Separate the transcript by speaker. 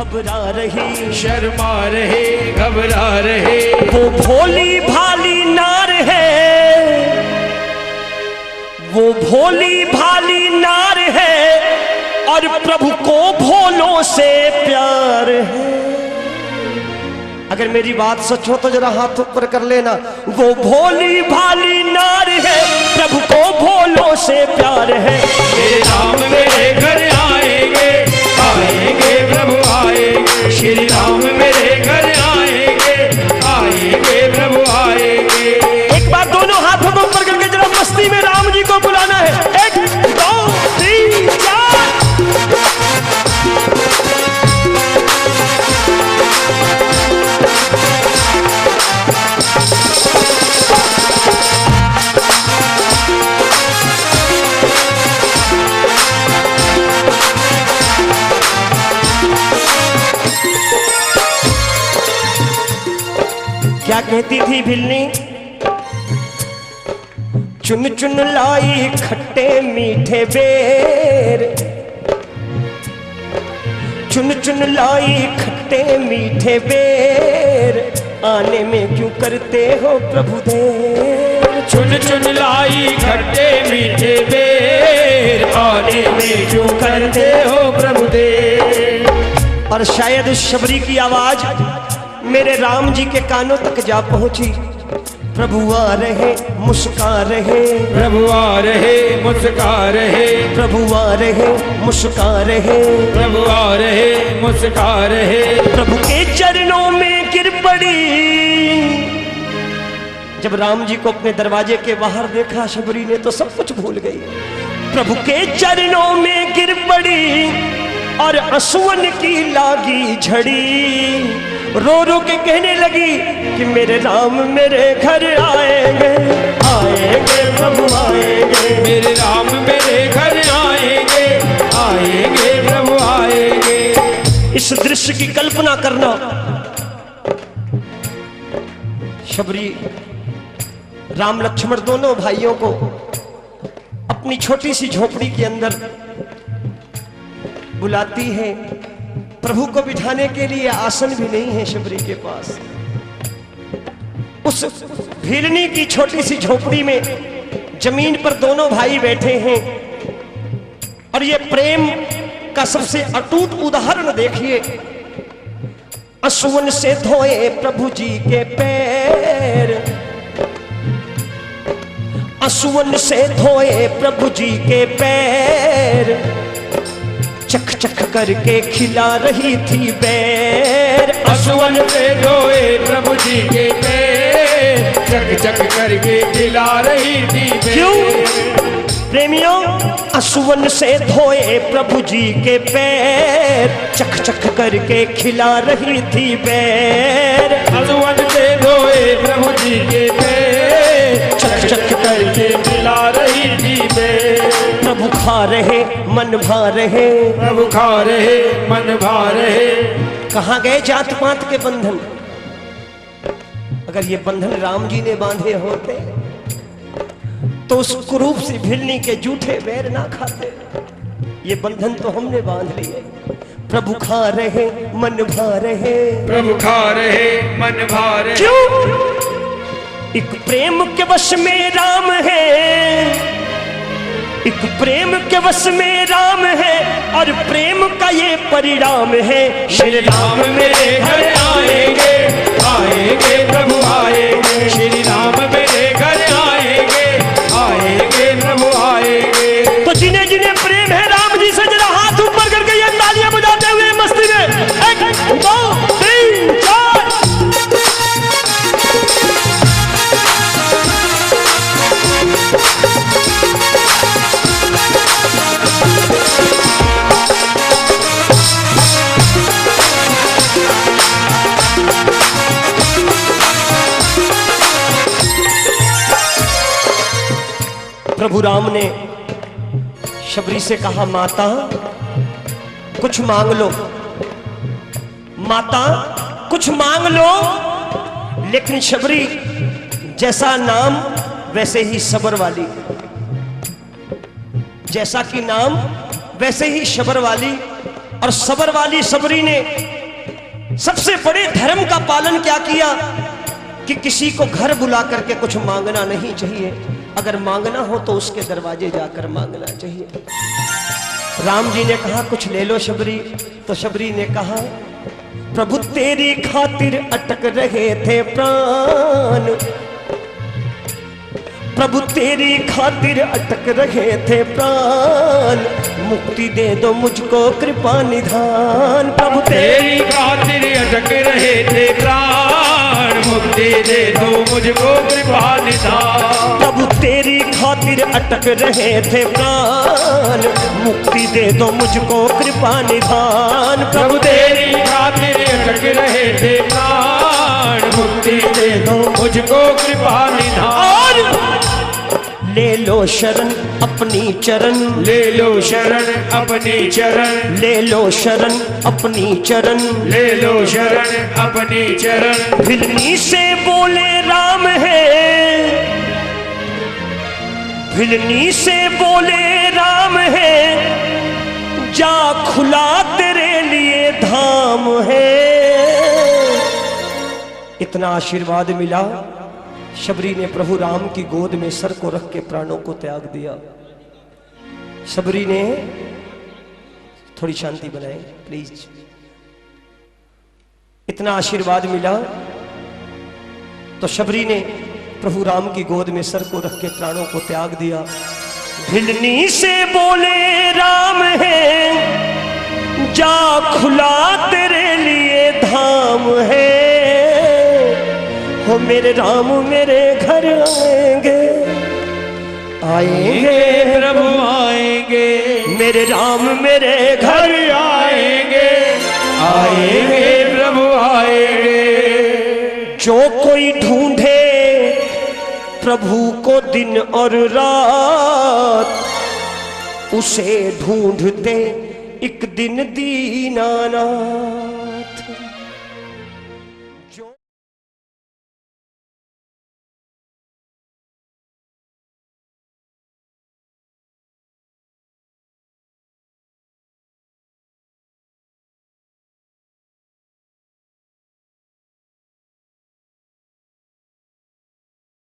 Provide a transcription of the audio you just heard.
Speaker 1: घबरा रही,
Speaker 2: शर्मा रहे घबरा रहे।
Speaker 1: वो भोली भाली नार है, वो भोली भाली नार है और प्रभु को भोलों से प्यार है। अगर मेरी बात सच हो तो जरा हाथ ऊपर कर लेना। वो भोली भाली नार है, प्रभु को भोलों से प्यार है।
Speaker 2: मेरे राम मेरे घर आएंगे, आएंगे प्रभु आएंगे। श्री राम मेरे घर आएंगे, आएंगे प्रभु आएंगे।
Speaker 1: एक बार दोनों हाथों को ऊपर करके जरा मस्ती में राम जी को बुलाना है। 1 2 3 4। क्या कहती थी भिलनी? चुन चुन लाई खट्टे मीठे बेर, चुन चुन लाई खट्टे मीठे बेर, आने में क्यों करते हो प्रभु देर।
Speaker 2: चुन चुन लाई खट्टे मीठे बेर, आने में क्यों करते हो प्रभु देर।
Speaker 1: और शायद शबरी की आवाज मेरे राम जी के कानों तक जा पहुंची। प्रभु आ रहे मुस्का रहे,
Speaker 2: प्रभु आ रहे मुस्का रहे।
Speaker 1: प्रभु आ रहे मुस्का रहे,
Speaker 2: प्रभु आ रहे मुस्का रहे।
Speaker 1: प्रभु के चरणों में गिर पड़ी। जब राम जी को अपने दरवाजे के बाहर देखा शबरी ने तो सब कुछ भूल गई। प्रभु के चरणों में गिर पड़ी और आंसुओं की लागी झड़ी। रो रो के कहने लगी कि मेरे राम मेरे घर आएंगे, आएंगे प्रभु आएंगे।
Speaker 2: मेरे राम मेरे घर आएंगे, आएंगे प्रभु आएंगे।
Speaker 1: इस दृश्य की कल्पना करना। शबरी राम लक्ष्मण दोनों भाइयों को अपनी छोटी सी झोपड़ी के अंदर बुलाती है। प्रभु को बिठाने के लिए आसन भी नहीं है शबरी के पास। उस भीलनी की छोटी सी झोपड़ी में जमीन पर दोनों भाई बैठे हैं और ये प्रेम का सबसे अटूट उदाहरण देखिए। आंसुओं से धोए प्रभु जी के पैर, आंसुओं से धोए प्रभु जी के पैर, चख चख करके खिला रही थी बैर।
Speaker 2: आंसुओं से धोए प्रभु जी के पैर, चक चक करके खिला रही थी बैर।
Speaker 1: क्यों प्रेमियों? आंसुओं से धोए प्रभु जी के पैर, चख चख करके खिला रही थी बैर।
Speaker 2: आंसुओं से धोए प्रभु जी के पैर, चक चक करके खिला रही थी बैर।
Speaker 1: प्रभु खा रहे मन भा रहे,
Speaker 2: प्रभु खा रहे मन भा रहे।
Speaker 1: कहाँ गए जात पात के बंधन? अगर ये बंधन राम जी ने बांधे होते तो उस कुरूप सी भिलनी के जूठे बैर ना खाते। ये बंधन तो हमने बांध लिए। प्रभु खा रहे मन भा रहे,
Speaker 2: प्रभु खा रहे मन भा रहे।
Speaker 1: क्यों? एक प्रेम के वश में राम है, एक प्रेम के वश में राम है और प्रेम का ये परिणाम है।
Speaker 2: श्री राम मेरे घर आएंगे, आएंगे प्रभु आएंगे। श्री राम मेरे घर आएंगे, आएंगे प्रभु आएंगे।
Speaker 1: तो जिन्हें जिन्हें प्रेम है राम जी से जरा हाथ ऊपर करके ये तालियां बजाते हुए मस्ती में 1 2 3 4। प्रभु राम ने शबरी से कहा, माता कुछ मांग लो, माता कुछ मांग लो। लेकिन शबरी जैसा नाम वैसे ही सबर वाली, जैसा कि नाम वैसे ही शबर वाली। और सबर वाली सबरी ने सबसे बड़े धर्म का पालन क्या किया कि किसी को घर बुला करके कुछ मांगना नहीं चाहिए, अगर मांगना हो तो उसके दरवाजे जाकर मांगना चाहिए। राम जी ने कहा कुछ ले लो शबरी, तो शबरी ने कहा प्रभु तेरी खातिर अटक रहे थे प्राण, प्रभु तेरी खातिर अटक रहे थे प्राण, मुक्ति दे दो मुझको कृपा निधान। प्रभु
Speaker 2: तेरी खातिर अटक रहे थे प्राण, मुक्ति दे दो मुझको कृपा निधान।
Speaker 1: प्रभु तेरी खातिर अटक रहे थे प्राण, मुक्ति दे दो मुझको कृपा निधान।
Speaker 2: प्रभु तेरी खातिर अटक रहे थे प्राण, मुक्ति दे दो मुझको कृपा निधान।
Speaker 1: ले लो शरण अपनी चरण,
Speaker 2: ले लो शरण अपनी चरण,
Speaker 1: ले लो शरण अपनी चरण,
Speaker 2: ले लो शरण अपनी चरण।
Speaker 1: भिलनी से बोले राम है, भिलनी से बोले राम है, जा खुला तेरे लिए धाम है। इतना आशीर्वाद मिला, शबरी ने प्रभु राम की गोद में सर को रख के प्राणों को त्याग दिया। शबरी ने थोड़ी शांति बनाए प्लीज। इतना आशीर्वाद मिला तो शबरी ने प्रभु राम की गोद में सर को रख के प्राणों को त्याग दिया। भिलनी से बोले राम है, जा खुला तेरे लिए धाम है। हो मेरे राम मेरे घर आएंगे, आएंगे
Speaker 2: प्रभु आएंगे,
Speaker 1: मेरे राम मेरे घर
Speaker 2: आएंगे, आएंगे प्रभु आएंगे।
Speaker 1: जो कोई ढूंढे प्रभु को दिन और रात, उसे ढूंढते एक दिन दीनानाथ।